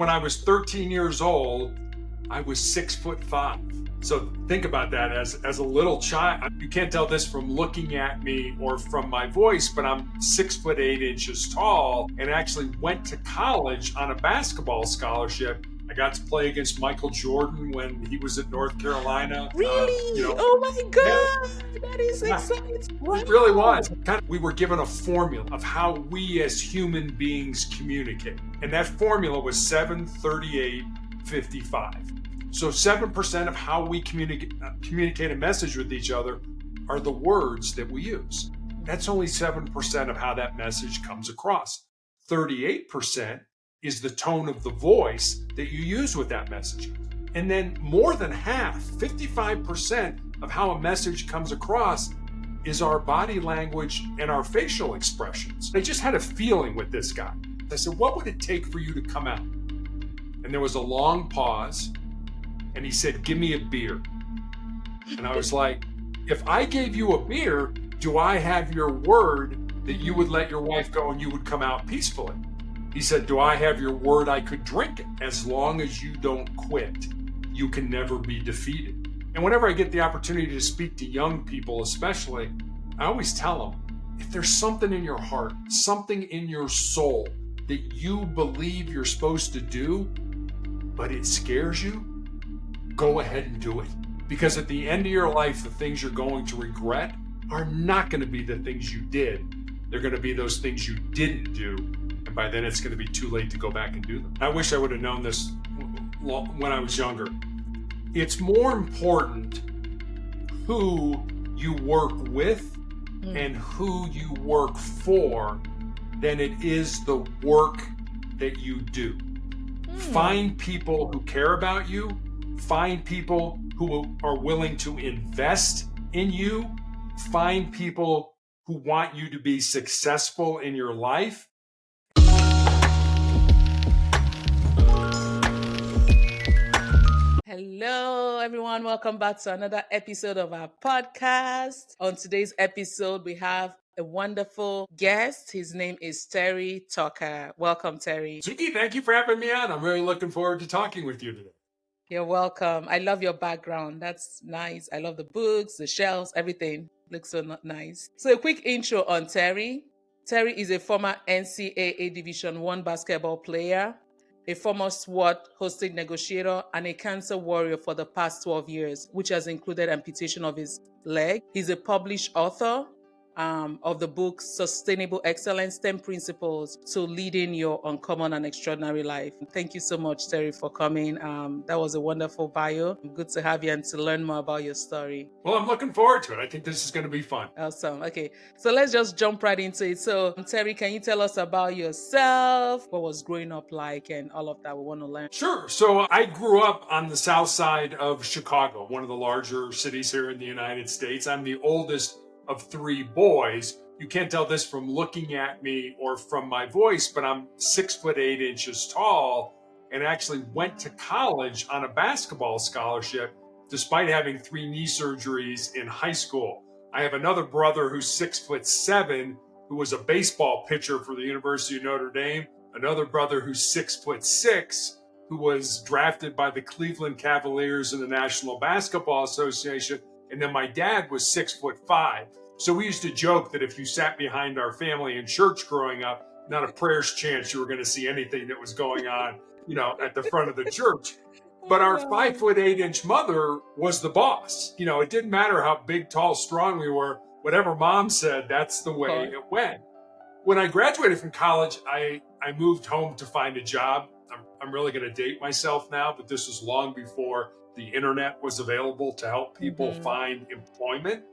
When I was 13 years old, I was 6'5". So think about that as a little child. You can't tell this from looking at me or from my voice, but I'm 6'8" tall and actually went to college on a basketball scholarship. I got to play against Michael Jordan when he was at North Carolina. Really? Oh my God, that is exciting. It really was. We were given a formula of how we as human beings communicate. And that formula was 7-38-55. So 7% of how we communicate a message with each other are the words that we use. That's only 7% of how that message comes across. 38% is the tone of the voice that you use with that message. And then more than half, 55% of how a message comes across is our body language and our facial expressions. I just had a feeling with this guy. I said, what would it take for you to come out? And there was a long pause. And he said, give me a beer. And I was like, if I gave you a beer, do I have your word that you would let your wife go and you would come out peacefully? He said, do I have your word I could drink it? As long as you don't quit, you can never be defeated. And whenever I get the opportunity to speak to young people especially, I always tell them, if there's something in your heart, something in your soul that you believe you're supposed to do, but it scares you, go ahead and do it. Because at the end of your life, the things you're going to regret are not going to be the things you did. They're going to be those things you didn't do. And by then it's going to be too late to go back and do them. I wish I would have known this when I was younger. It's more important who you work with and who you work for than it is the work that you do. Find people who care about you. Find people who are willing to invest in you. Find people who want you to be successful in your life. Hello, everyone. Welcome back to another episode of our podcast. On today's episode, we have a wonderful guest. His name is Terry Tucker. Welcome, Terry. Ziki, thank you for having me on. I'm really looking forward to talking with you today. You're welcome. I love your background. That's nice. I love the books, the shelves, everything. Looks so nice. So a quick intro on Terry. Terry is a former NCAA Division I basketball player, a former SWAT Hostage Negotiator, and a cancer warrior for the past 12 years, which has included amputation of his leg. He's a published author of the book Sustainable Excellence, 10 Principles to Leading Your Uncommon and Extraordinary Life. Thank you so much, Terry, for coming. That was a wonderful bio. Good to have you and to learn more about your story. Well, I'm looking forward to it. I think this is going to be fun. Awesome. Okay, so let's just jump right into it. So, Terry, can you tell us about yourself? What was growing up like and all of that we want to learn? Sure. So I grew up on the south side of Chicago, one of the larger cities here in the United States. I'm the oldest of three boys. You can't tell this from looking at me or from my voice, but I'm 6'8" tall and actually went to college on a basketball scholarship despite having 3 knee surgeries in high school. I have another brother who's 6'7", who was a baseball pitcher for the University of Notre Dame. Another brother who's 6'6", who was drafted by the Cleveland Cavaliers in the National Basketball Association. And then my dad was 6'5". So we used to joke that if you sat behind our family in church growing up, not a prayer's chance you were going to see anything that was going on, at the front of the church. But our 5'8" mother was the boss. It didn't matter how big, tall, strong we were. Whatever mom said, that's the way it went. When I graduated from college, I moved home to find a job. I'm really going to date myself now, but this was long before the internet was available to help people find employment.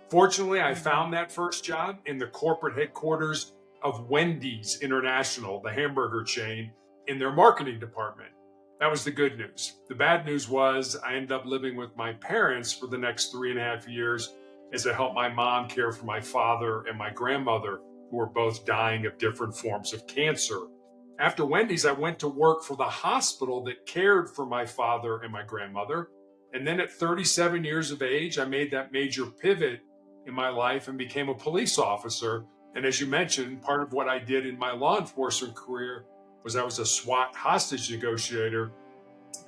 Fortunately, I found that first job in the corporate headquarters of Wendy's International, the hamburger chain, in their marketing department. That was the good news. The bad news was I ended up living with my parents for the next 3.5 years as I helped my mom care for my father and my grandmother, who were both dying of different forms of cancer. After Wendy's, I went to work for the hospital that cared for my father and my grandmother. And then at 37 years of age, I made that major pivot in my life and became a police officer. And as you mentioned, part of what I did in my law enforcement career was I was a SWAT hostage negotiator.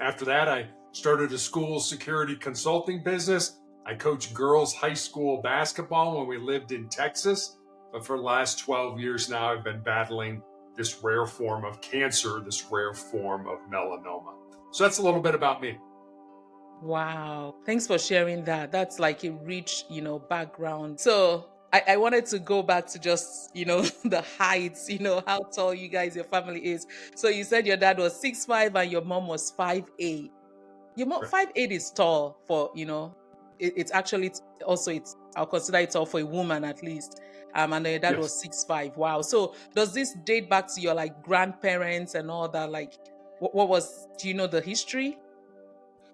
After that, I started a school security consulting business. I coached girls' high school basketball when we lived in Texas. But for the last 12 years now, I've been battling this rare form of cancer, this rare form of melanoma. So that's a little bit about me. Wow. Thanks for sharing that. That's like a rich, background. So I wanted to go back to just, the heights, how tall you guys, your family is. So you said your dad was 6'5" and your mom was 5'8". Your mom Right. 5'8" is tall for, it's actually also I'll consider it tall for a woman at least. And then your dad Yes. was 6'5". Wow. So does this date back to your like grandparents and all that? Like what was, do you know the history?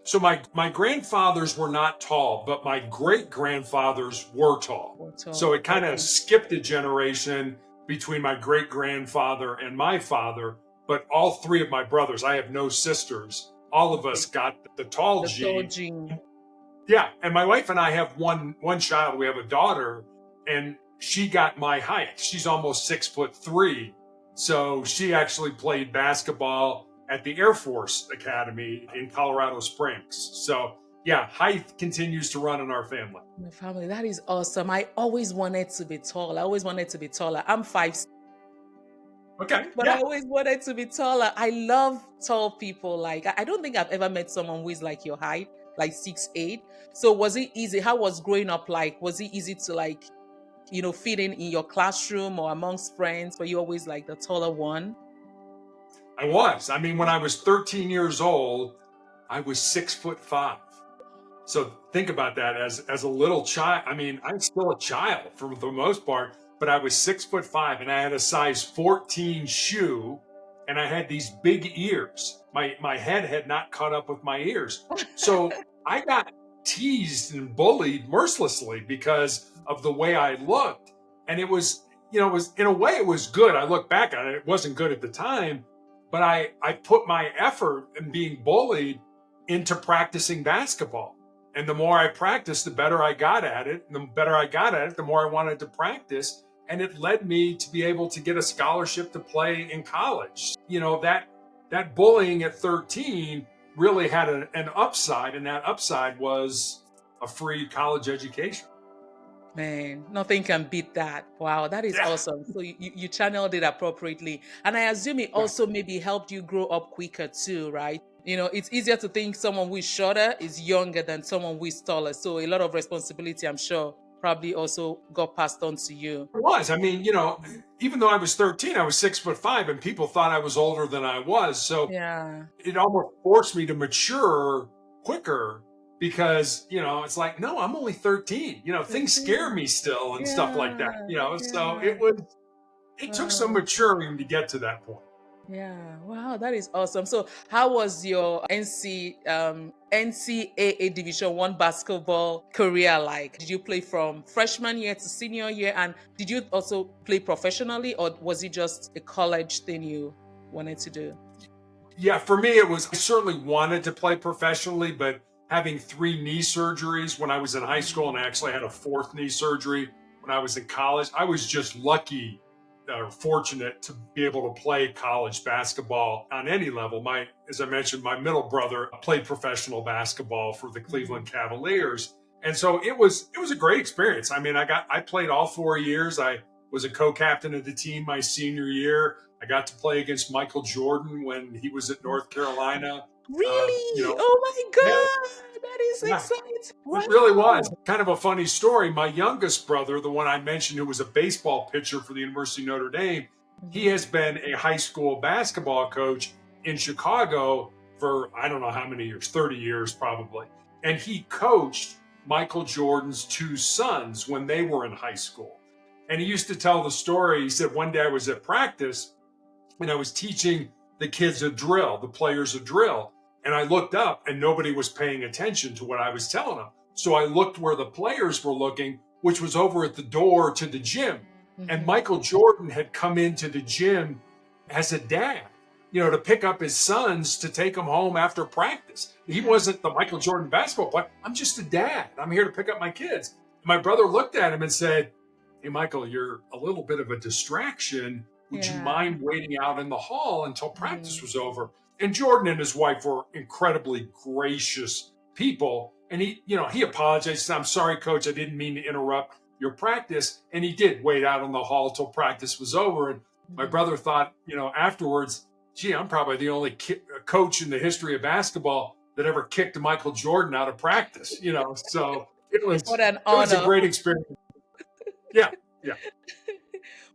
So my grandfathers were not tall, but my great grandfathers were tall. Or So tall. it kind of Okay. skipped a generation between my great grandfather and my father. But all three of my brothers, I have no sisters. All of us got the tall The tall gene. gene. Yeah, and my wife and I have one child. We have a daughter, and she got my height. She's almost 6'3". So she actually played basketball at the Air Force Academy in Colorado Springs. So yeah, height continues to run in our family. My family. That is awesome. I always wanted to be tall. I always wanted to be taller. I'm 5, Okay, but I yeah. always wanted to be taller. I love tall people. Like I don't think I've ever met someone who is like your height, like 6'8". So was it easy? How was growing up like? Was it easy to like, fit in your classroom or amongst friends? Were you always like the taller one? I was. I mean, when I was 13 years old, I was 6'5". So think about that as a little child. I mean, I'm still a child for the most part, but I was 6'5" and I had a size 14 shoe, and I had these big ears. My head had not caught up with my ears, so I got teased and bullied mercilessly because of the way I looked. And it was, it was in a way it was good. I look back on it; it wasn't good at the time, but I put my effort in being bullied into practicing basketball. And the more I practiced, the better I got at it. And the better I got at it, the more I wanted to practice. And it led me to be able to get a scholarship to play in college. That bullying at 13 really had an upside, and that upside was a free college education. Man, nothing can beat that. Wow, that is Yeah. awesome. So you channeled it appropriately. And I assume it Right. also maybe helped you grow up quicker too, right? It's easier to think someone who is shorter is younger than someone who is taller. So a lot of responsibility, I'm sure, probably also got passed on to you. It was. I mean, even though I was 13, I was 6'5", and people thought I was older than I was. So Yeah. it almost forced me to mature quicker because, it's like, no, I'm only 13. Things scare me still and stuff like Yeah. that. So Yeah. it took some Wow. maturing to get to that point. Yeah, wow, that is awesome. So, how was your NCAA Division I basketball career like? Did you play from freshman year to senior year, and did you also play professionally, or was it just a college thing you wanted to do? Yeah, for me, I certainly wanted to play professionally, but having 3 knee surgeries when I was in high school, and I actually had a 4th knee surgery when I was in college, I was just lucky or fortunate to be able to play college basketball on any level. As I mentioned, my middle brother played professional basketball for the Mhm. Cleveland Cavaliers. And so it was a great experience. I mean, I played all 4 years. I was a co-captain of the team my senior year. I got to play against Michael Jordan when he was at North Carolina. Uh, you Really? know, Oh my yeah, God, that is yeah, exciting! it really was. Wow. Kind of a funny story. My youngest brother, the one I mentioned who was a baseball pitcher for the University of Notre Dame, he Mhm. has been a high school basketball coach in Chicago for I don't know how many years, 30 years probably. And he coached Michael Jordan's 2 sons when they were in high school. And he used to tell the story. He said, one day I was at practice and I was teaching the kids a drill, the players a drill. And I looked up and nobody was paying attention to what I was telling them. So I looked where the players were looking, which was over at the door to the gym. And Mhm. Michael Jordan had come into the gym as a dad, to pick up his sons to take them home after practice. He Yeah. wasn't the Michael Jordan basketball player. I'm just a dad. I'm here to pick up my kids. My brother looked at him and said, "Hey, Michael, you're a little bit of a distraction. Would you Yeah. mind waiting out in the hall until practice Mhm. was over? And Jordan and his wife were incredibly gracious people. And he apologized. He said, I'm sorry, coach. I didn't mean to interrupt your practice. And he did wait out in the hall till practice was over. And my Mhm. brother thought, afterwards, gee, I'm probably the only coach in the history of basketball that ever kicked Michael Jordan out of practice. So it What was an it was a honor. great experience. Yeah, yeah.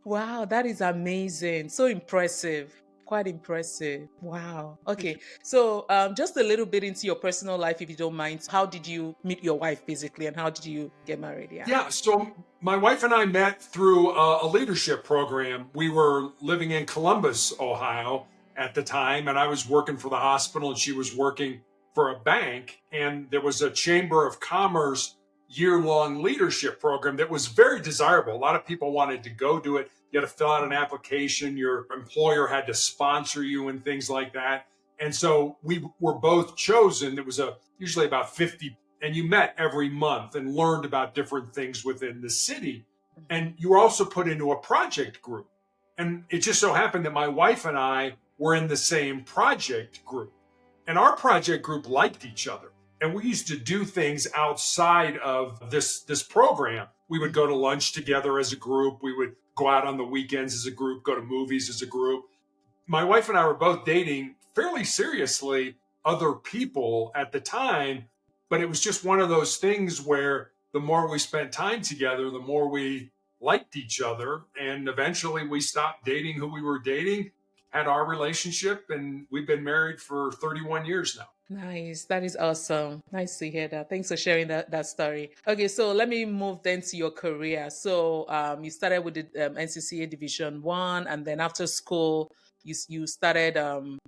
Wow, that is amazing. So impressive. Quite impressive. Wow. Thank Okay. you. So, just a little bit into your personal life, if you don't mind. How did you meet your wife, basically, and how did you get married? Yeah. Yeah, so my wife and I met through a leadership program. We were living in Columbus, Ohio at the time, and I was working for the hospital and she was working for a bank. And there was a Chamber of Commerce year-long leadership program that was very desirable. A lot of people wanted to go do it. You had to fill out an application, your employer had to sponsor you and things like that. And so we were both chosen. It was usually about 50, and you met every month and learned about different things within the city. And you were also put into a project group. And it just so happened that my wife and I were in the same project group. And our project group liked each other. And we used to do things outside of this program. We would go to lunch together as a group. We would go out on the weekends as a group, go to movies as a group. My wife and I were both dating fairly seriously other people at the time, but it was just one of those things where the more we spent time together, the more we liked each other. And eventually we stopped dating who we were dating, had our relationship, and we've been married for 31 years now. Nice. That is awesome. Nice to hear that. Thanks for sharing that story. Okay, so let me move then to your career. So you started with the NCCA Division I, and then after school, you started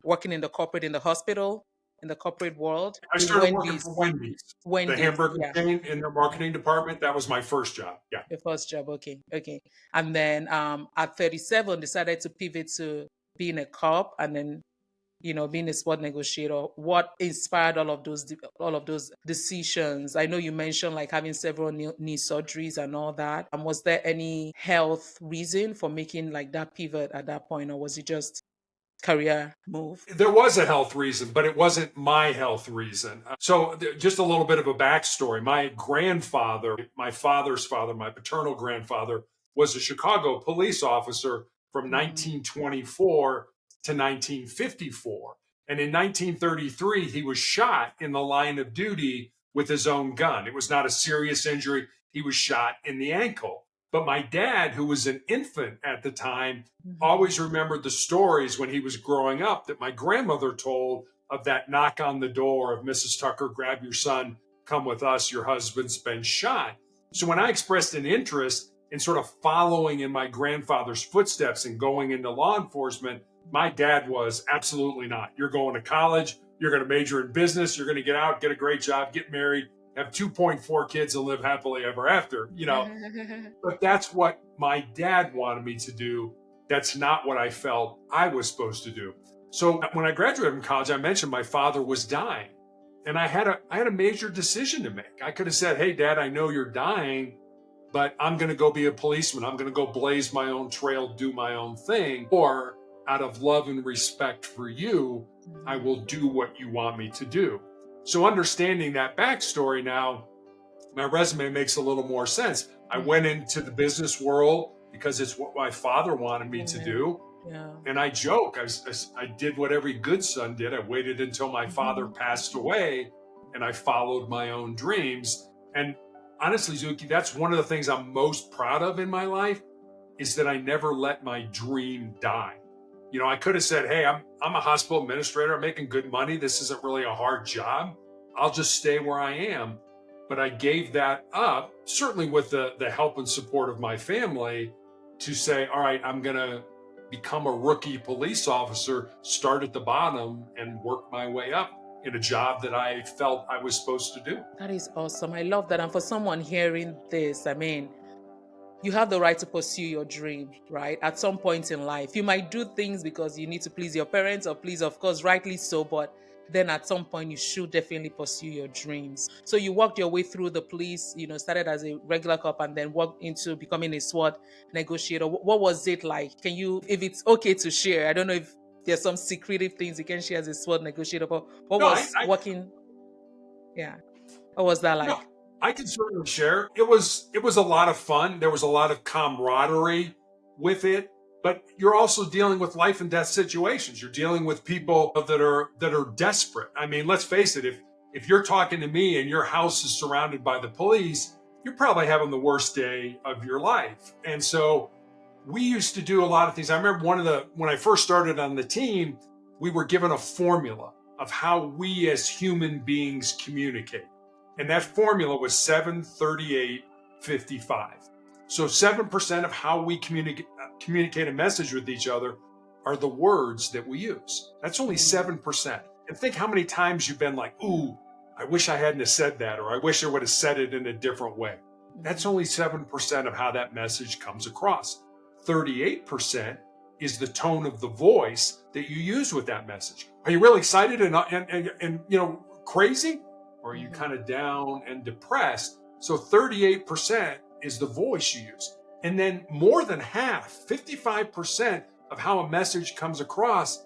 working in the hospital, in the corporate world, I with started working for Wendy's. Wendy's, the Wendy's, hamburger yeah. chain, in their marketing department. That was my first job. Yeah. Your first job, okay, okay. And then at 37, decided to pivot to being a cop, and then being a sport negotiator. What inspired all of those decisions? I know you mentioned like having several knee surgeries and all that. And was there any health reason for making like that pivot at that point, or was it just career move? There was a health reason, but it wasn't my health reason. So, just a little bit of a backstory. My grandfather, my father's father, my paternal grandfather, was a Chicago police officer from Mm, 1924 to 1954. And in 1933, he was shot in the line of duty with his own gun. It was not a serious injury. He was shot in the ankle. But my dad, who was an infant at the time, mhm, always remembered the stories when he was growing up that my grandmother told of that knock on the door of Mrs. Tucker, grab your son, come with us, your husband's been shot. So when I expressed an interest in sort of following in my grandfather's footsteps and going into law enforcement, my dad was absolutely not. You're going to college, you're going to major in business, you're going to get out, get a great job, get married, have 2.4 kids and live happily ever after. mhm. But that's what my dad wanted me to do. That's not what I felt I was supposed to do. So when I graduated from college, I mentioned my father was dying. And I had a major decision to make. I could have said, "Hey dad, I know you're dying, but I'm going to go be a policeman. I'm going to go blaze my own trail, do my own thing." Or out of love and respect for you, I will do what you want me to do. So understanding that backstory now, my resume makes a little more sense. I went into the business world because it's what my father wanted me to Yeah. do. Yeah. And I joke, I did what every good son did. I waited until my father passed away and I followed my own dreams. And honestly, Zuki, that's one of the things I'm most proud of in my life is that I never let my dream die. I could have said, "Hey, I'm a hospital administrator. I'm making good money. This isn't really a hard job. I'll just stay where I am." But I gave that up, certainly with the help and support of my family, to say, "All right, I'm going to become a rookie police officer, start at the bottom, and work my way up in a job that I felt I was supposed to do." That is awesome. I love that. And for someone hearing this, I mean, you have the right to pursue your dream, right? At some point in life, you might do things because you need to please your parents or please, of course, rightly so, but then at some point you should definitely pursue your dreams. So you worked your way through the police, started as a regular cop and then worked into becoming a SWAT negotiator. What was it like? Can you, if it's okay to share, I don't know if there's some secretive things you can share as a SWAT negotiator, but what No, was working? Yeah. What was that no, like? I can certainly share. It was a lot of fun. There was a lot of camaraderie with it, but you're also dealing with life and death situations. You're dealing with people that are desperate. I mean, let's face it, if you're talking to me and your house is surrounded by the police, you're probably having the worst day of your life. And so we used to do a lot of things. I remember when I first started on the team, we were given a formula of how we as human beings communicate. And that formula was 73855. So 7% of how we communicate a message with each other are the words that we use. That's only 7%. And think how many times you've been like, ooh, I wish I hadn't have said that, or I wish I would have said it in a different way. That's only 7% of how that message comes across. 38% is the tone of the voice that you use with that message. Are you really excited and crazy? Or are you kind of down and depressed? So 38% is the voice you use. And then more than half, 55% of how a message comes across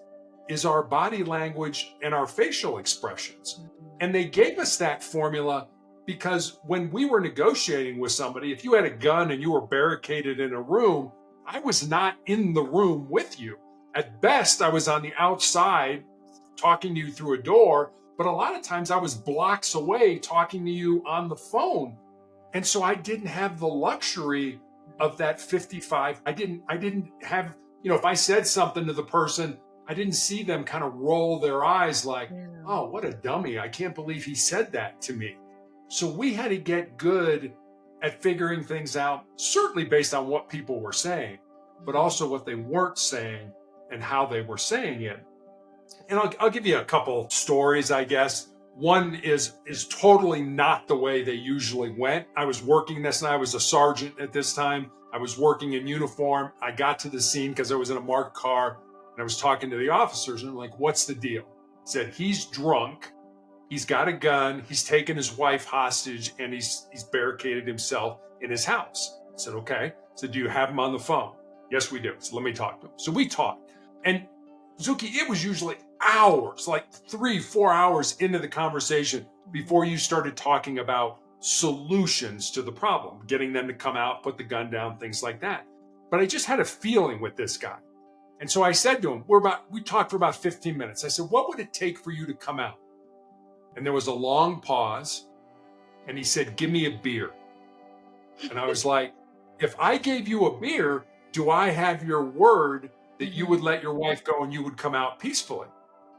is our body language and our facial expressions. And they gave us that formula because when we were negotiating with somebody, if you had a gun and you were barricaded in a room, I was not in the room with you. At best, I was on the outside talking to you through a door, but a lot of times I was blocks away talking to you on the phone. And so I didn't have the luxury of that 55. I didn't have, if I said something to the person, I didn't see them kind of roll their eyes like, oh, what a dummy. I can't believe he said that to me. So we had to get good at figuring things out, certainly based on what people were saying, but also what they weren't saying and how they were saying it. And I'll give you a couple stories, I guess. One is totally not the way they usually went. I was working this, and I was a sergeant at this time. I was working in uniform. I got to the scene because I was in a marked car, and I was talking to the officers, and I'm like, what's the deal? Said, he's drunk. He's got a gun. He's taken his wife hostage, and he's barricaded himself in his house. I said, okay. So do you have him on the phone? Yes, we do. So let me talk to him. So we talked. And Zuki, it was usually hours, like 3-4 hours into the conversation before you started talking about solutions to the problem, getting them to come out, put the gun down, things like that. But I just had a feeling with this guy. And so I said to him, we talked for about 15 minutes. I said, what would it take for you to come out? And there was a long pause. And he said, give me a beer. And I was like, if I gave you a beer, do I have your word that you would let your wife go and you would come out peacefully?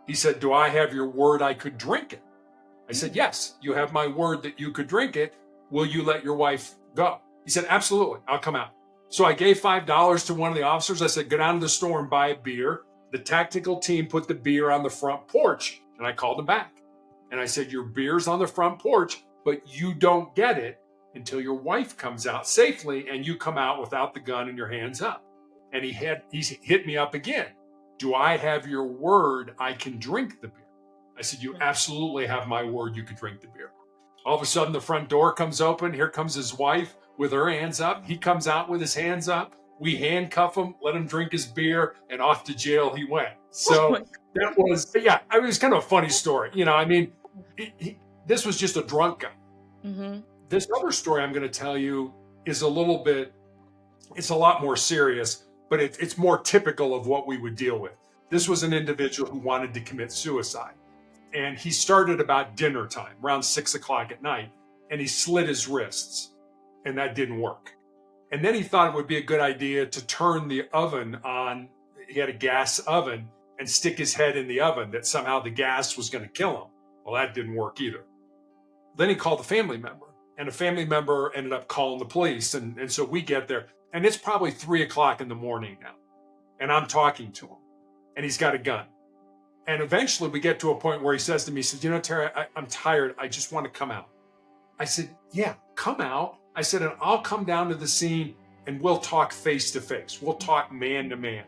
He said, do I have your word I could drink it? I said, yes, you have my word that you could drink it. Will you let your wife go? He said, absolutely, I'll come out. So I gave $5 to one of the officers. I said, go down to the store and buy a beer. The tactical team put the beer on the front porch, and I called him back. And I said, your beer's on the front porch, but you don't get it until your wife comes out safely and you come out without the gun and your hands up. And he hit me up again. Do I have your word I can drink the beer? I said, you absolutely have my word you can drink the beer. All of a sudden, the front door comes open. Here comes his wife with her hands up. He comes out with his hands up. We handcuff him, let him drink his beer, and off to jail he went. So that was, it was kind of a funny story. This was just a drunk guy. Mm-hmm. This other story I'm going to tell you is it's a lot more serious, but it's more typical of what we would deal with. This was an individual who wanted to commit suicide. And he started about dinner time, around 6 o'clock at night, and he slit his wrists, and that didn't work. And then he thought it would be a good idea to turn the oven on. He had a gas oven, and stick his head in the oven, that somehow the gas was going to kill him. Well, that didn't work either. Then he called a family member, and a family member ended up calling the police. And so we get there, and it's probably 3 o'clock in the morning now. And I'm talking to him, and he's got a gun. And eventually we get to a point where he says to me, he says, Terry, I'm tired. I just want to come out. I said, yeah, come out. I said, and I'll come down to the scene and we'll talk face to face. We'll talk man to man.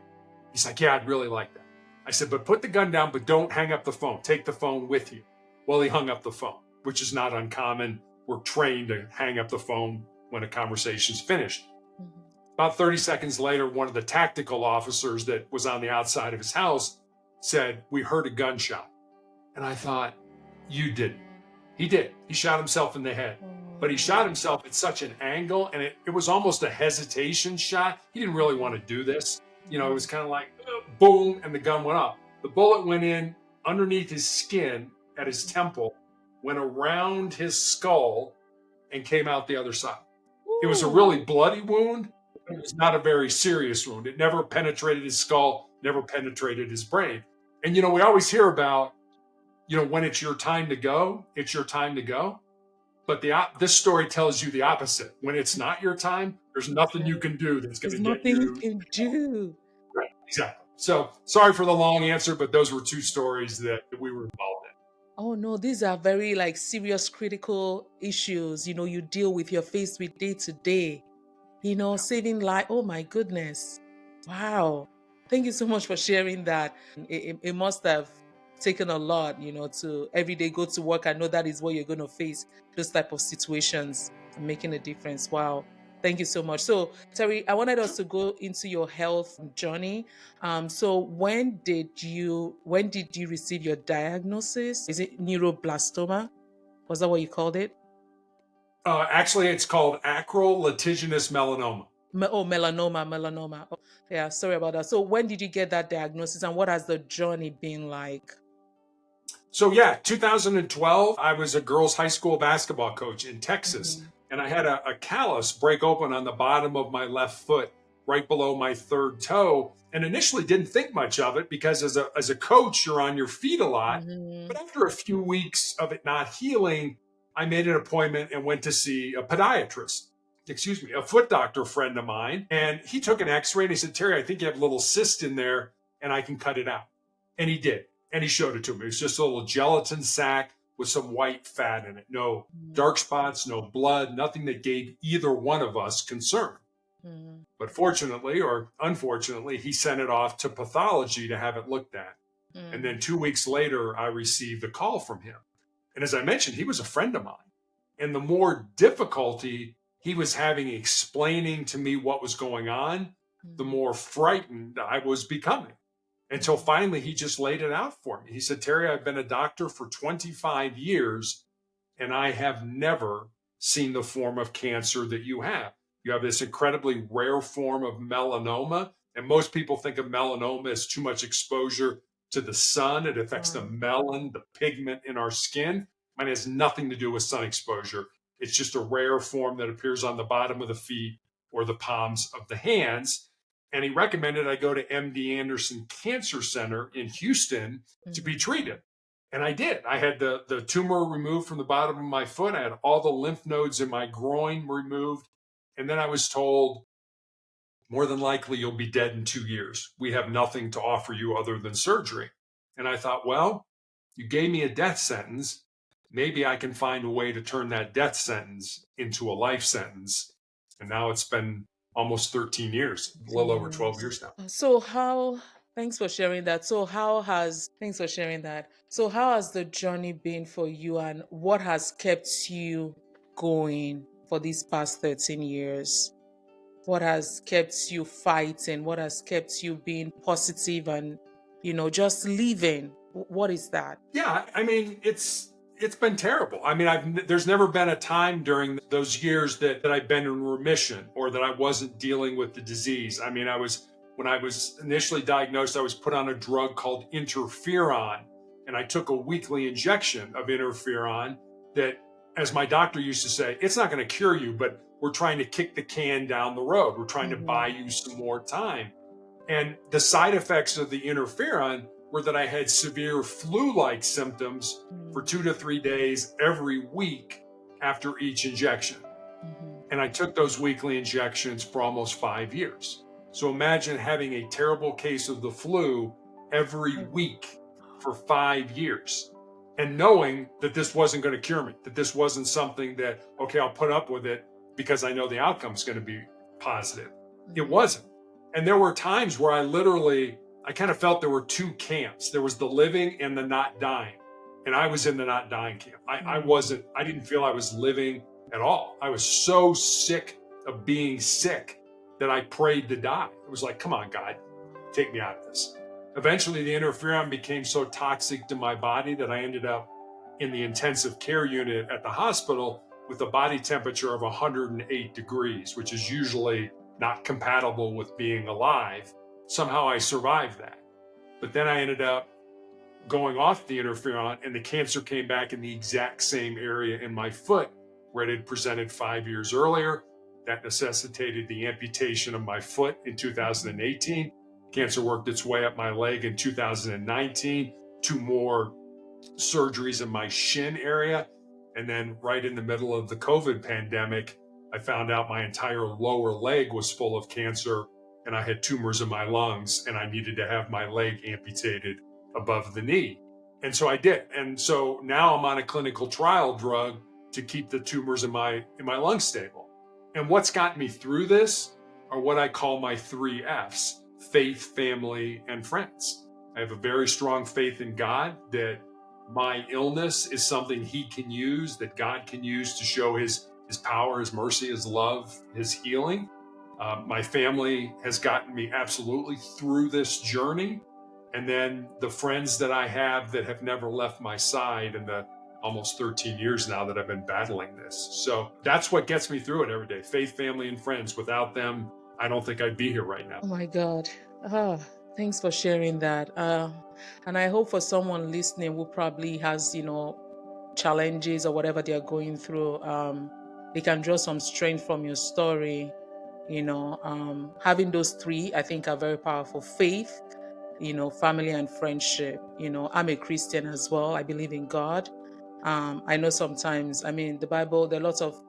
He's like, yeah, I'd really like that. I said, but put the gun down, but don't hang up the phone. Take the phone with you. Well, he hung up the phone, which is not uncommon. We're trained to hang up the phone when a conversation's finished. Mhm. About 30 seconds later, one of the tactical officers that was on the outside of his house said, we heard a gunshot. And I thought, you didn't. He did. He shot himself in the head. But he shot himself at such an angle, and it was almost a hesitation shot. He didn't really want to do this. It was kind of like, boom, and the gun went up. The bullet went in underneath his skin at his temple, went around his skull, and came out the other side. It was a really bloody wound. It was not a very serious wound. It never penetrated his skull, never penetrated his brain. And, we always hear about, when it's your time to go, it's your time to go. But this story tells you the opposite. When it's not your time, there's nothing you can do that's going to get you. There's nothing you can do. Right, exactly. So sorry for the long answer, but those were two stories that we were involved in. Oh no, these are very serious critical issues, you deal with, you're faced with day to day, saving life. Oh my goodness. Wow. Thank you so much for sharing that. It must have taken a lot, to every day go to work. I know that is what you're going to face, those type of situations, and making a difference. Wow. Thank you so much. So, Terry, I wanted us to go into your health journey. So when did you receive your diagnosis? Is it neuroblastoma? Was that what you called it? Actually, it's called acral lentiginous melanoma. Melanoma. Oh, yeah, sorry about that. So when did you get that diagnosis, and what has the journey been like? So 2012, I was a girls' high school basketball coach in Texas, and I had a callus break open on the bottom of my left foot, right below my third toe. And initially didn't think much of it because as a coach, you're on your feet a lot. But after a few weeks of it not healing, I made an appointment and went to see a podiatrist. A foot doctor friend of mine. And he took an x-ray and he said, Terry, I think you have a little cyst in there and I can cut it out. And he did. And he showed it to me. It was just a little gelatin sac with some white fat in it. No dark spots, no blood, nothing that gave either one of us concern. But fortunately or unfortunately, he sent it off to pathology to have it looked at. And then 2 weeks later, I received a call from him. And as I mentioned, he was a friend of mine. And the more difficulty he was having explaining to me what was going on, the more frightened I was becoming. Until finally, he just laid it out for me. He said, Terry, I've been a doctor for 25 years, and I have never seen the form of cancer that you have. You have this incredibly rare form of melanoma, and most people think of melanoma as too much exposure to the sun. It affects the melanin, the pigment in our skin. Mine has nothing to do with sun exposure. It's just a rare form that appears on the bottom of the feet or the palms of the hands. And he recommended I go to MD Anderson Cancer Center in Houston to be treated. And I did. I had the tumor removed from the bottom of my foot. I had all the lymph nodes in my groin removed. And then I was told, more than likely, you'll be dead in 2 years. We have nothing to offer you other than surgery. And I thought, well, you gave me a death sentence. Maybe I can find a way to turn that death sentence into a life sentence. And now it's been almost 13 years, a little over 12 years now. Thanks for sharing that. Thanks for sharing that. So how has the journey been for you, and what has kept you going for these past 13 years? What has kept you fighting? What has kept you being positive and, just living? What is that? Yeah, I mean, it's been terrible. I mean, there's never been a time during those years that I've been in remission or that I wasn't dealing with the disease. I mean, when I was initially diagnosed, I was put on a drug called interferon, and I took a weekly injection of interferon that, as my doctor used to say, it's not going to cure you, but we're trying to kick the can down the road. We're trying to buy you some more time. And the side effects of the interferon were that I had severe flu-like symptoms for 2 to 3 days every week after each injection. And I took those weekly injections for almost 5 years. So imagine having a terrible case of the flu every week for 5 years and knowing that this wasn't going to cure me, that this wasn't something that, okay, I'll put up with it because I know the outcome is going to be positive. It wasn't. And there were times where I literally I kind of felt there were two camps. There was the living and the not dying. And I was in the not dying camp. I didn't feel I was living at all. I was so sick of being sick that I prayed to die. It was like, come on, God, take me out of this. Eventually, the interferon became so toxic to my body that I ended up in the intensive care unit at the hospital with a body temperature of 108 degrees, which is usually not compatible with being alive. Somehow I survived that. But then I ended up going off the interferon, and the cancer came back in the exact same area in my foot where it had presented 5 years earlier. That necessitated the amputation of my foot in 2018. Cancer worked its way up my leg in 2019, 2 more surgeries in my shin area. And then right in the middle of the COVID pandemic, I found out my entire lower leg was full of cancer and I had tumors in my lungs and I needed to have my leg amputated above the knee. And so I did. And so now I'm on a clinical trial drug to keep the tumors in my lungs stable. And what's gotten me through this are what I call my 3 F's: faith, family, and friends. I have a very strong faith in God that my illness is something he can use, that God can use to show his power, his mercy, his love, his healing. My family has gotten me absolutely through this journey. And then the friends that I have that have never left my side in the almost 13 years now that I've been battling this. So that's what gets me through it every day. Faith, family, and friends. Without them, I don't think I'd be here right now. Oh my God. Thanks for sharing that. And I hope for someone listening who probably has, challenges or whatever they are going through, they can draw some strength from your story. Having those 3, I think, are very powerful: faith, family, and friendship. I'm a Christian as well. I believe in God. I know sometimes, the Bible, there are lots of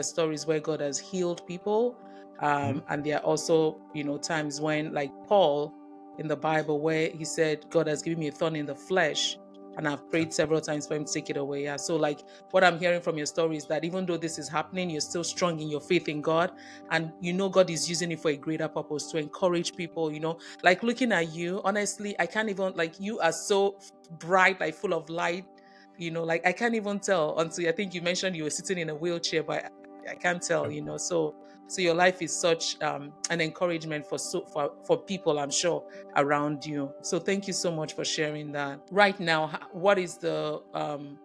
stories where God has healed people. And there are also, times when, like Paul in the Bible, where he said, God has given me a thorn in the flesh, and I've prayed several times for him to take it away. Yeah. So like what I'm hearing from your story is that even though this is happening, you're still strong in your faith in God, and God is using it for a greater purpose to encourage people. Like looking at you, honestly, I can't even, like, you are so bright, like full of light. Like I can't even tell until I think you mentioned you were sitting in a wheelchair, but I can't tell. So your life is such an encouragement for people, I'm sure, around you. So thank you so much for sharing that. Right now, what is the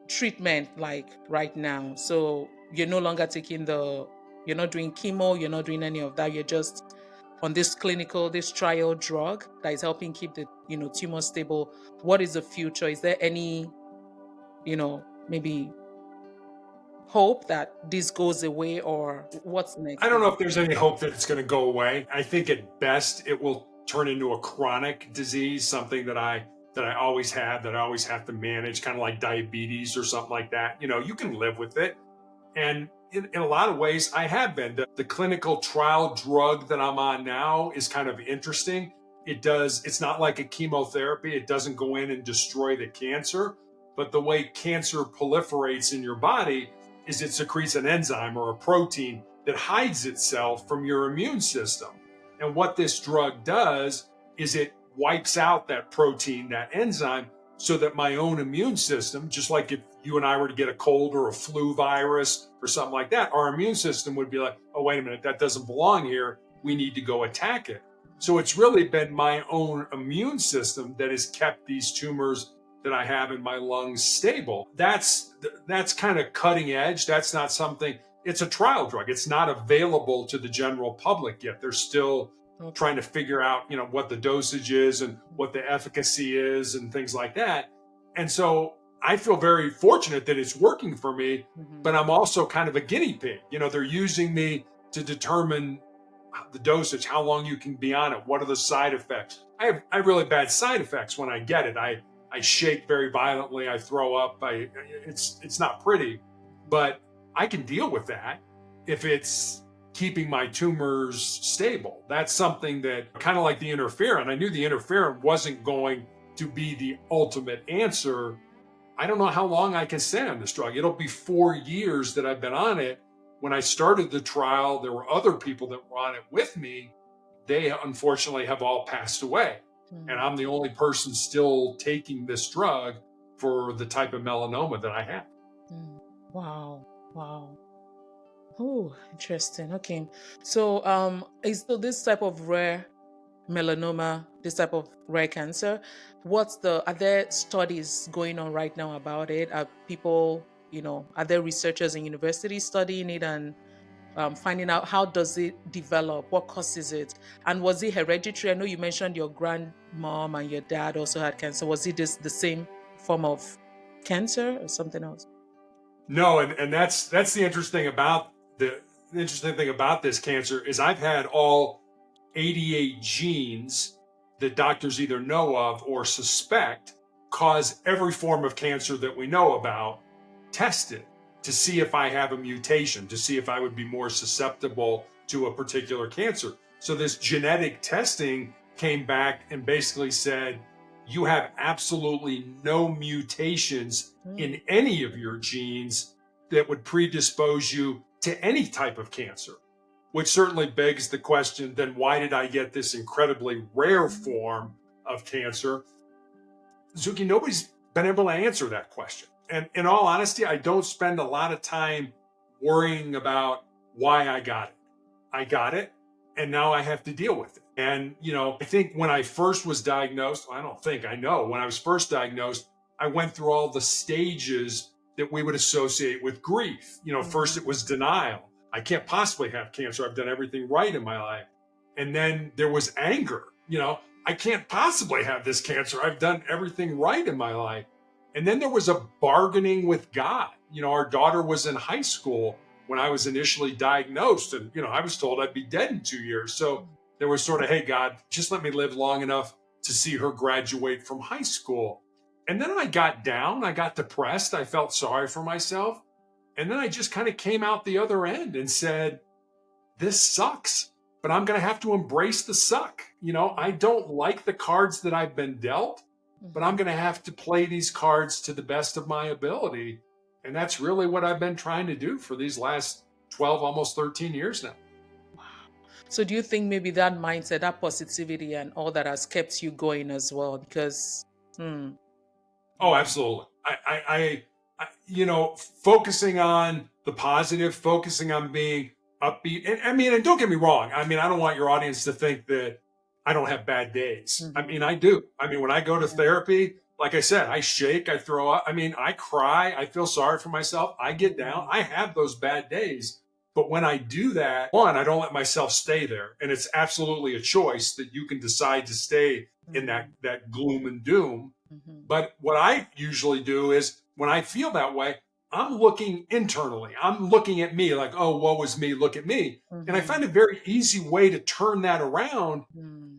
treatment like right now? So you're no longer you're not doing chemo, you're not doing any of that. You're just on this trial drug that is helping keep the tumor stable. What is the future? Is there any maybe hope that this goes away, or what's next? I don't know if there's any hope that it's going to go away. I think at best it will turn into a chronic disease, something that I always have, that I always have to manage, kind of like diabetes or something like that. You can live with it. And in a lot of ways, I have been. The clinical trial drug that I'm on now is kind of interesting. It's not like a chemotherapy. It doesn't go in and destroy the cancer, but the way cancer proliferates in your body is it secretes an enzyme or a protein that hides itself from your immune system. And what this drug does is it wipes out that protein, that enzyme, so that my own immune system, just like if you and I were to get a cold or a flu virus or something like that, our immune system would be like, oh, wait a minute, that doesn't belong here. We need to go attack it. So it's really been my own immune system that has kept these tumors that I have in my lungs stable. That's kind of cutting edge. That's not something, it's a trial drug. It's not available to the general public yet. They're still trying to figure out, what the dosage is and what the efficacy is and things like that. And so I feel very fortunate that it's working for me, but I'm also kind of a guinea pig. They're using me to determine the dosage, how long you can be on it, what are the side effects. I have really bad side effects when I get it. I shake very violently. I throw up. It's not pretty, but I can deal with that if it's keeping my tumors stable. That's something that, kind of like the interferon, I knew the interferon wasn't going to be the ultimate answer. I don't know how long I can stay on this drug. It'll be 4 years that I've been on it. When I started the trial, there were other people that were on it with me. They unfortunately have all passed away. And I'm the only person still taking this drug for the type of melanoma that I have. Wow. Wow. Oh, interesting. Okay. So, is so this type of rare melanoma, this type of rare cancer, are there studies going on right now about it? Are people, are there researchers in universities studying it and finding out how does it develop, what causes it, and was it hereditary? I know you mentioned your grandmom and your dad also had cancer. Was it the same form of cancer or something else? No, and that's the interesting thing about this cancer is I've had all 88 genes that doctors either know of or suspect cause every form of cancer that we know about tested to see if I have a mutation, to see if I would be more susceptible to a particular cancer. So this genetic testing came back and basically said, you have absolutely no mutations in any of your genes that would predispose you to any type of cancer, which certainly begs the question, then why did I get this incredibly rare form of cancer? Zuki, nobody's been able to answer that question. And in all honesty, I don't spend a lot of time worrying about why I got it. I got it, and now I have to deal with it. And, I think when I first was diagnosed, I don't think, I know, when I was first diagnosed, I went through all the stages that we would associate with grief. First it was denial. I can't possibly have cancer. I've done everything right in my life. And then there was anger. I can't possibly have this cancer. I've done everything right in my life. And then there was a bargaining with God. Our daughter was in high school when I was initially diagnosed, and I was told I'd be dead in 2 years. So there was sort of, hey, God, just let me live long enough to see her graduate from high school. And then I got down, I got depressed, I felt sorry for myself. And then I just kind of came out the other end and said, this sucks, but I'm going to have to embrace the suck. I don't like the cards that I've been dealt, but I'm going to have to play these cards to the best of my ability. And that's really what I've been trying to do for these last 12, almost 13 years now. Wow. So do you think maybe that mindset, that positivity and all that has kept you going as well? Because, Oh, absolutely. I focusing on the positive, focusing on being upbeat. And don't get me wrong. I don't want your audience to think that I don't have bad days. I do. When I go to therapy, like I said, I shake, I throw up. I cry, I feel sorry for myself. I get down. I have those bad days. But when I do that, one, I don't let myself stay there. And it's absolutely a choice that you can decide to stay in that gloom and doom. But what I usually do is when I feel that way, I'm looking internally. I'm looking at me like, oh, woe is me, look at me. And I find a very easy way to turn that around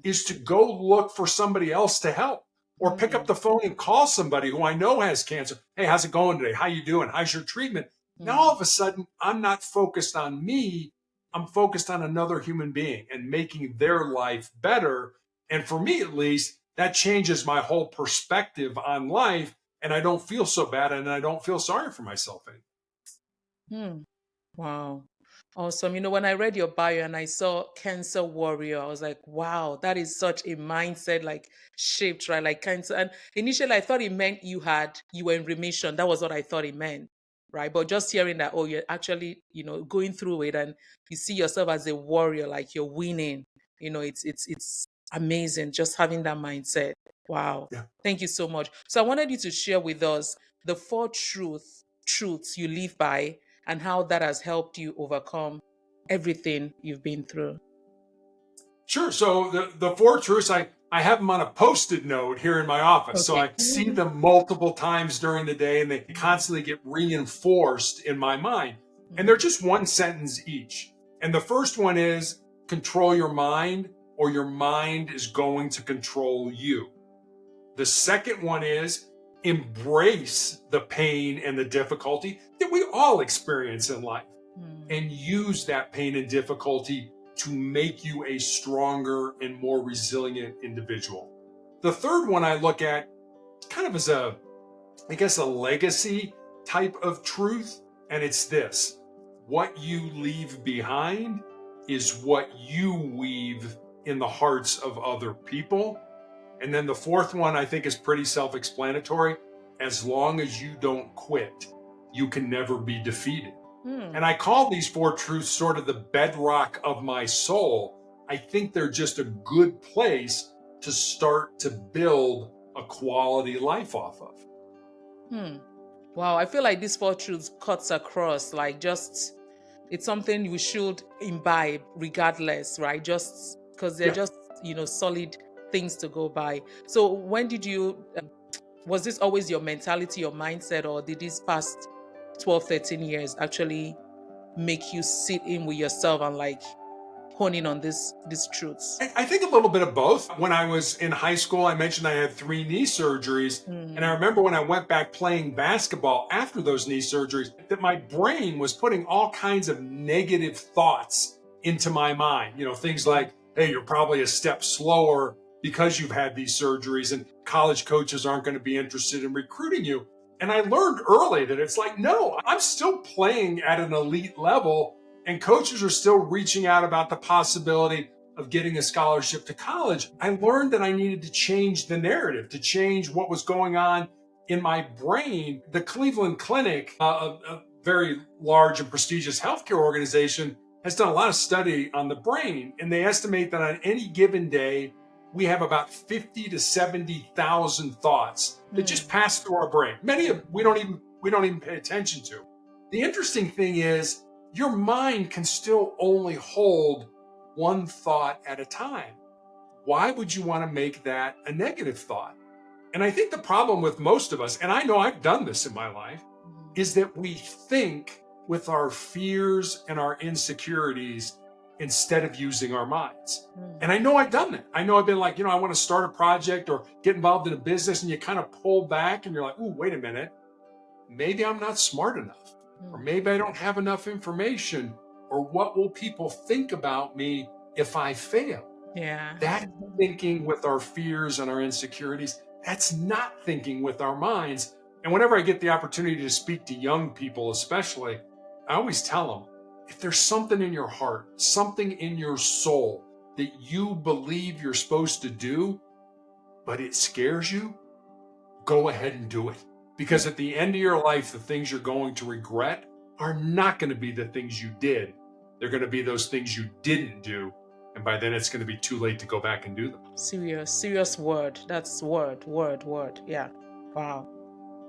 is to go look for somebody else to help or pick up the phone and call somebody who I know has cancer. Hey, how's it going today? How you doing? How's your treatment? Now, all of a sudden, I'm not focused on me. I'm focused on another human being and making their life better. And for me, at least, that changes my whole perspective on life. And I don't feel so bad and I don't feel sorry for myself anymore. Wow. Awesome. When I read your bio and I saw cancer warrior, I was like, wow, that is such a mindset, like shaped, right? Like cancer. And initially I thought it meant you were in remission. That was what I thought it meant. Right. But just hearing that, oh, you're actually, going through it and you see yourself as a warrior, like you're winning, it's amazing just having that mindset. Wow. Yeah. Thank you so much. So I wanted you to share with us the 4 truths you live by and how that has helped you overcome everything you've been through. Sure. So the 4 truths, I have them on a Post-it note here in my office. Okay. So I see them multiple times during the day and they constantly get reinforced in my mind. And they're just one sentence each. And the first one is control your mind or your mind is going to control you. The second one is embrace the pain and the difficulty that we all experience in life and use that pain and difficulty to make you a stronger and more resilient individual. The third one I look at kind of as a legacy type of truth, and it's this: what you leave behind is what you weave in the hearts of other people. And then the fourth one I think is pretty self-explanatory. As long as you don't quit, you can never be defeated. And I call these four truths sort of the bedrock of my soul. I think they're just a good place to start to build a quality life off of. Wow, I feel like these four truths cuts across, like just it's something we should imbibe regardless, right? Just because they're just, solid things to go by. So when did you, was this always your mentality, your mindset, or did these past 12, 13 years actually make you sit in with yourself and like hone in on these truths? I think a little bit of both. When I was in high school, I mentioned I had 3 knee surgeries. And I remember when I went back playing basketball after those knee surgeries, that my brain was putting all kinds of negative thoughts into my mind. Things like, hey, you're probably a step slower because you've had these surgeries, and college coaches aren't going to be interested in recruiting you. And I learned early that it's like, no, I'm still playing at an elite level, and coaches are still reaching out about the possibility of getting a scholarship to college. I learned that I needed to change the narrative, to change what was going on in my brain. The Cleveland Clinic, a very large and prestigious healthcare organization, has done a lot of study on the brain, and they estimate that on any given day, we have about 50 to 70,000 thoughts that just pass through our brain. Many of we don't even pay attention to. The interesting thing is, your mind can still only hold one thought at a time. Why would you want to make that a negative thought? And I think the problem with most of us, and I know I've done this in my life, is that we think with our fears and our insecurities instead of using our minds. And I know I've done that. I know I've been like, I want to start a project or get involved in a business, and you kind of pull back and you're like, ooh, wait a minute. Maybe I'm not smart enough, or maybe I don't have enough information, or what will people think about me if I fail? Yeah. That's thinking with our fears and our insecurities. That's not thinking with our minds. And whenever I get the opportunity to speak to young people, especially, I always tell them, if there's something in your heart, something in your soul that you believe you're supposed to do, but it scares you, go ahead and do it. Because at the end of your life, the things you're going to regret are not going to be the things you did. They're going to be those things you didn't do. And by then it's going to be too late to go back and do them. Serious word. That's word. Yeah. Wow.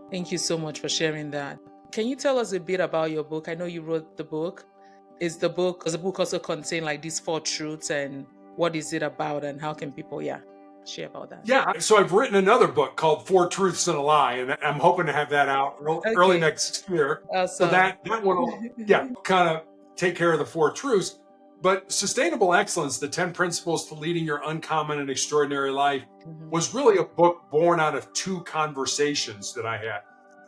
Thank you so much for sharing that. Can you tell us a bit about your book? I know you wrote the book. Does the book also contain like these 4 truths, and what is it about, and how can people, share about that? Yeah. So I've written another book called 4 Truths and a Lie, and I'm hoping to have that out early next year. Awesome. So that one will, kind of take care of the 4 truths. But Sustainable Excellence, the 10 Principles to Leading Your Uncommon and Extraordinary Life, was really a book born out of 2 conversations that I had.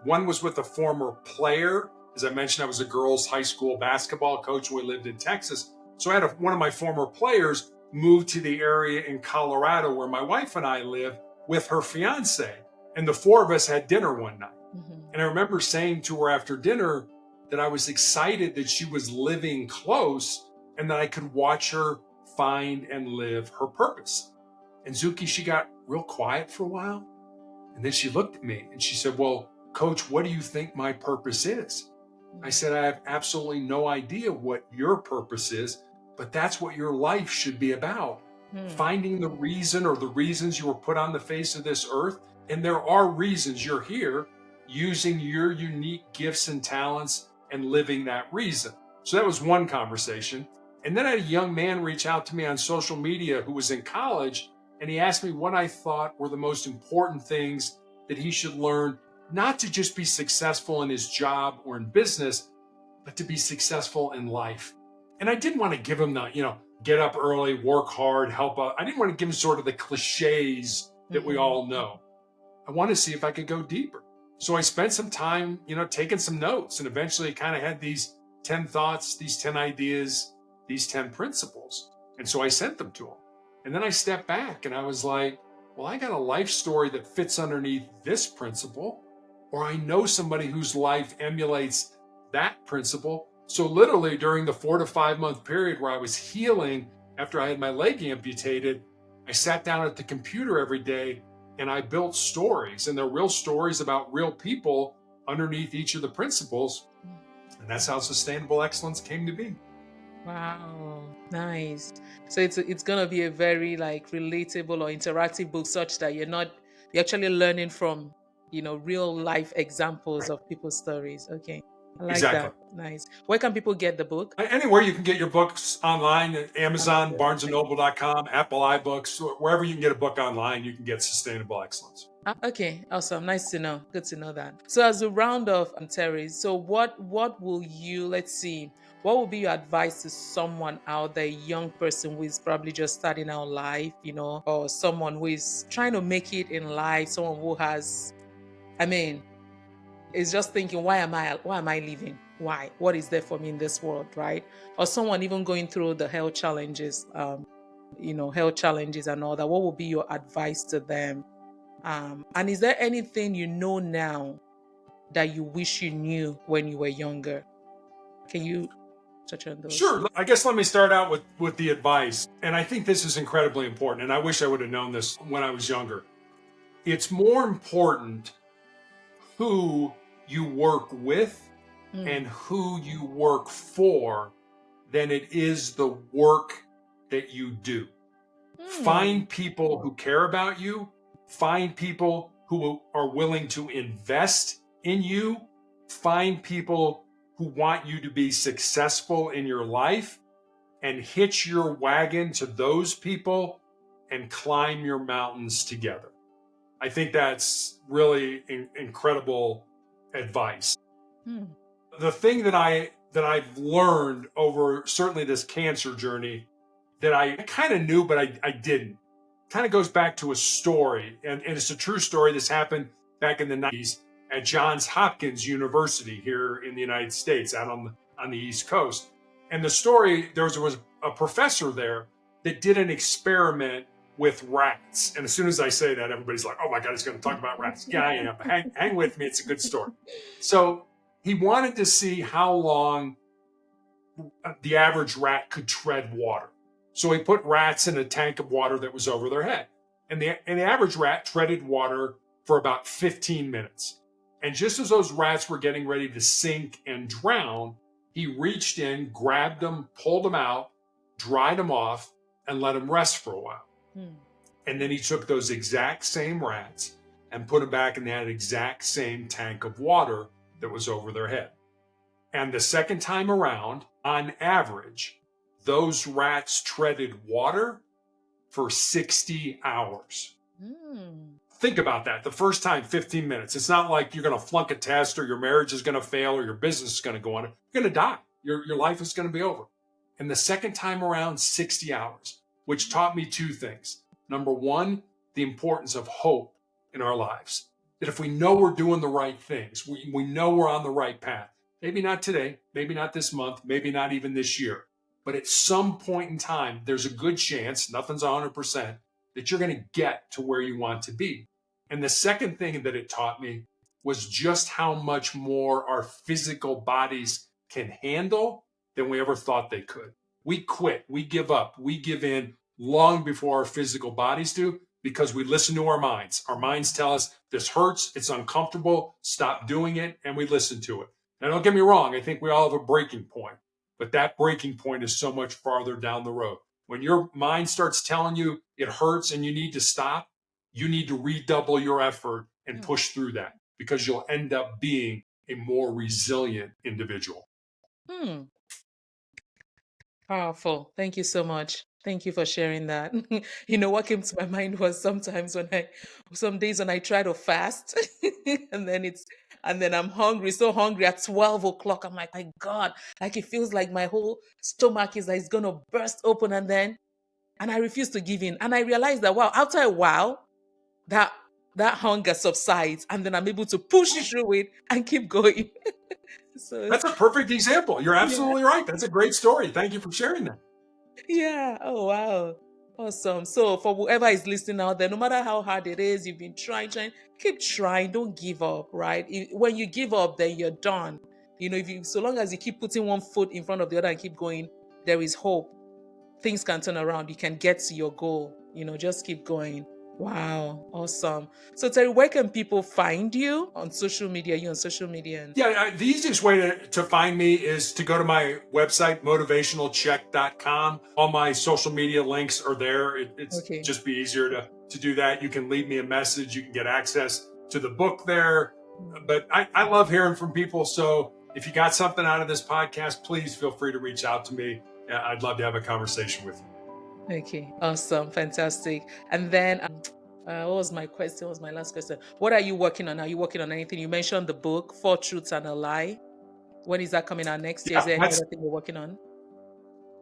One was with a former player. As I mentioned, I was a girls' high school basketball coach when we lived in Texas. So I had one of my former players move to the area in Colorado where my wife and I live with her fiance. And the 4 of us had dinner one night. And I remember saying to her after dinner that I was excited that she was living close and that I could watch her find and live her purpose. And Zuki, she got real quiet for a while. And then she looked at me and she said, well, Coach, what do you think my purpose is? I said, I have absolutely no idea what your purpose is, but that's what your life should be about. Finding the reason or the reasons you were put on the face of this earth. And there are reasons you're here, using your unique gifts and talents and living that reason. So that was one conversation. And then I had a young man reach out to me on social media who was in college, and he asked me what I thought were the most important things that he should learn, not to just be successful in his job or in business, but to be successful in life. And I didn't want to give him the, get up early, work hard, help out. I didn't want to give him sort of the cliches that we all know. I wanted to see if I could go deeper. So I spent some time, taking some notes, and eventually kind of had these 10 thoughts, these 10 ideas, these 10 principles. And so I sent them to him. And then I stepped back and I was like, well, I got a life story that fits underneath this principle, or I know somebody whose life emulates that principle. So literally during the 4 to 5 month period where I was healing after I had my leg amputated, I sat down at the computer every day and I built stories, and they're real stories about real people underneath each of the principles. And that's how sustainable excellence came to be. Wow, nice. So it's gonna be a very like relatable or interactive book, such that you're actually learning from real life examples of people's stories. Okay, I like Exactly. that. Nice. Where can people get the book? Anywhere you can get your books online, Amazon, Amazon. Okay. barnesandnoble.com, Apple iBooks, wherever you can get a book online, you can get sustainable excellence. Okay, awesome. Nice to know. Good to know that. So as a round of Terry, so what will you let's see, what will be your advice to someone out there, a young person who is probably just starting out life, or someone who is trying to make it in life, someone who has, I mean, is just thinking, why am I living? Why? What is there for me in this world, right? Or someone even going through the health challenges, health challenges and all that. What will be your advice to them? And is there anything you know now that you wish you knew when you were younger? Can you touch on those? Sure. I guess let me start out with the advice. And I think this is incredibly important. And I wish I would have known this when I was younger. It's more important who you work with and who you work for than it is the work that you do. Find people who care about you, find people who are willing to invest in you, find people who want you to be successful in your life, and hitch your wagon to those people and climb your mountains together. I think that's really incredible advice. The thing that I've learned over certainly this cancer journey that I kind of knew, but I didn't, kind of goes back to a story. And it's a true story. This happened back in the 90s at Johns Hopkins University here in the United States, out on the East Coast. And the story, there was a professor there that did an experiment with rats. And as soon as I say that, everybody's like, oh my God, he's going to talk about rats. Yeah, I am. Hang with me. It's a good story. So he wanted to see how long the average rat could tread water. So he put rats in a tank of water that was over their head. And the average rat treaded water for about 15 minutes. And just as those rats were getting ready to sink and drown, he reached in, grabbed them, pulled them out, dried them off, and let them rest for a while. And then he took those exact same rats and put them back in that exact same tank of water that was over their head. And the second time around, on average, those rats treaded water for 60 hours. Think about that. The first time, 15 minutes. It's not like you're going to flunk a test or your marriage is going to fail or your business is going to go under. You're going to die. Your life is going to be over. And the second time around, 60 hours, which taught me two things. Number one, the importance of hope in our lives. That if we know we're doing the right things, we know we're on the right path. Maybe not today, maybe not this month, maybe not even this year. But at some point in time, there's a good chance, nothing's 100%, that you're going to get to where you want to be. And the second thing that it taught me was just how much more our physical bodies can handle than we ever thought they could. We quit, we give up, we give in long before our physical bodies do because we listen to our minds. Our minds tell us this hurts, it's uncomfortable, stop doing it, and we listen to it. Now, don't get me wrong, I think we all have a breaking point, but that breaking point is so much farther down the road. When your mind starts telling you it hurts and you need to stop, you need to redouble your effort and push through that because you'll end up being a more resilient individual. Powerful. Thank you so much. Thank you for sharing that. What came to my mind was sometimes some days when I try to fast and then I'm hungry, so hungry at 12 o'clock. I'm like, my God, like it feels like my whole stomach is like it's going to burst open and I refuse to give in. And I realized that, wow, after a while, that hunger subsides and then I'm able to push through it and keep going. So That's a perfect example. You're absolutely right. That's a great story. Thank you for sharing that. yeah. Oh, wow. Awesome. So for whoever is listening out there, no matter how hard it is, you've been trying, keep trying. Don't give up, right? When you give up, then you're done. So long as you keep putting one foot in front of the other and keep going, there is hope. Things can turn around. You can get to your goal. just keep going. Wow, awesome. So Terry, where can people find you on social media? You on social media? Yeah, the easiest way to find me is to go to my website, motivationalcheck.com. All my social media links are there. It's Okay. just be easier to do that. You can leave me a message. You can get access to the book there. But I love hearing from people. So if you got something out of this podcast, please feel free to reach out to me. I'd love to have a conversation with you. Okay, awesome, fantastic. And then, what was my question? What was my last question? What are you working on? Are you working on anything? You mentioned the book, Four Truths and a Lie. When is that coming out next year? Is Yeah, there any other thing you're working on?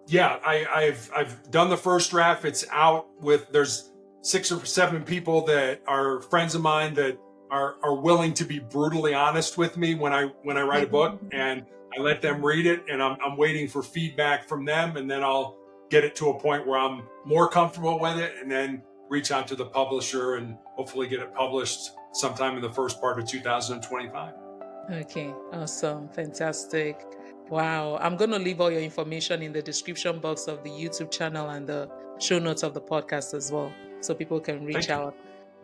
Yeah, I've done the first draft. It's out with there's 6 or 7 people that are friends of mine that are willing to be brutally honest with me when I write a book, and I let them read it, and I'm waiting for feedback from them, and then I'll get it to a point where I'm more comfortable with it, and then reach out to the publisher and hopefully get it published sometime in the first part of 2025. Okay, awesome, fantastic. Wow, I'm going to leave all your information in the description box of the YouTube channel and the show notes of the podcast as well, so people can reach out.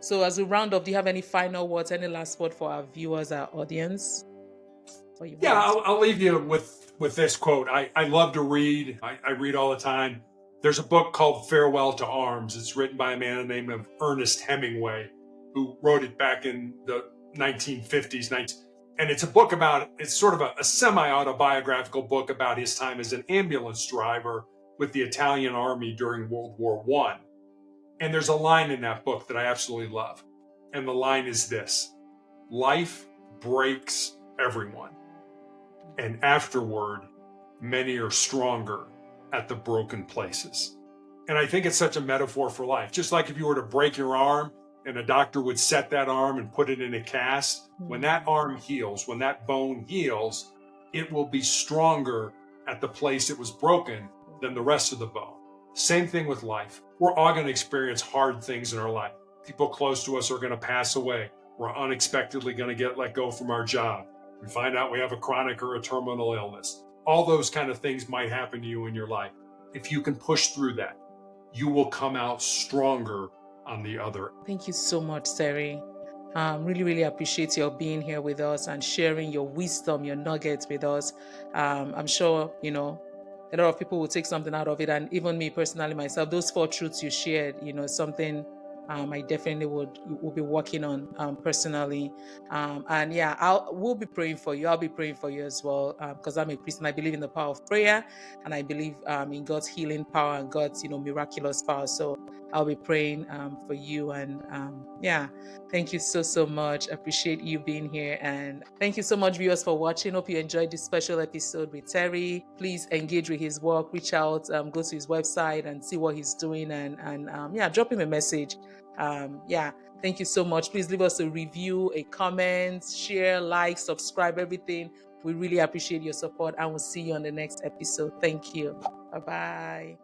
So as we round up, do you have any final words, any last word for our viewers, our audience? Yeah, I'll leave you with this quote. I love to read. I read all the time. There's a book called Farewell to Arms. It's written by a man named Ernest Hemingway, who wrote it back in the 1950s. And it's a book it's sort of a semi-autobiographical book about his time as an ambulance driver with the Italian army during World War I. And there's a line in that book that I absolutely love. And the line is this: life breaks everyone, and afterward, many are stronger at the broken places. And I think it's such a metaphor for life. Just like if you were to break your arm and a doctor would set that arm and put it in a cast, when that arm heals, when that bone heals, it will be stronger at the place it was broken than the rest of the bone. Same thing with life. We're all going to experience hard things in our life. People close to us are going to pass away. We're unexpectedly going to get let go from our job. We find out we have a chronic or a terminal illness. All those kind of things might happen to you in your life. If you can push through that, you will come out stronger on the other. Thank you so much, Terry. Really, really appreciate your being here with us and sharing your wisdom, your nuggets with us. I'm sure, a lot of people will take something out of it. And even me personally, myself, those 4 truths you shared, something I definitely will be working on personally. And yeah, we'll be praying for you. I'll be praying for you as well, because I'm a Christian. I believe in the power of prayer, and I believe in God's healing power and God's miraculous power. So I'll be praying for you. And thank you so much. Appreciate you being here. And thank you so much, viewers, for watching. Hope you enjoyed this special episode with Terry. Please engage with his work, reach out, go to his website and see what he's doing, and drop him a message. Thank you so much. Please leave us a review, a comment, share, like, subscribe, everything. We really appreciate your support, and we'll see you on the next episode. Thank you. Bye-bye.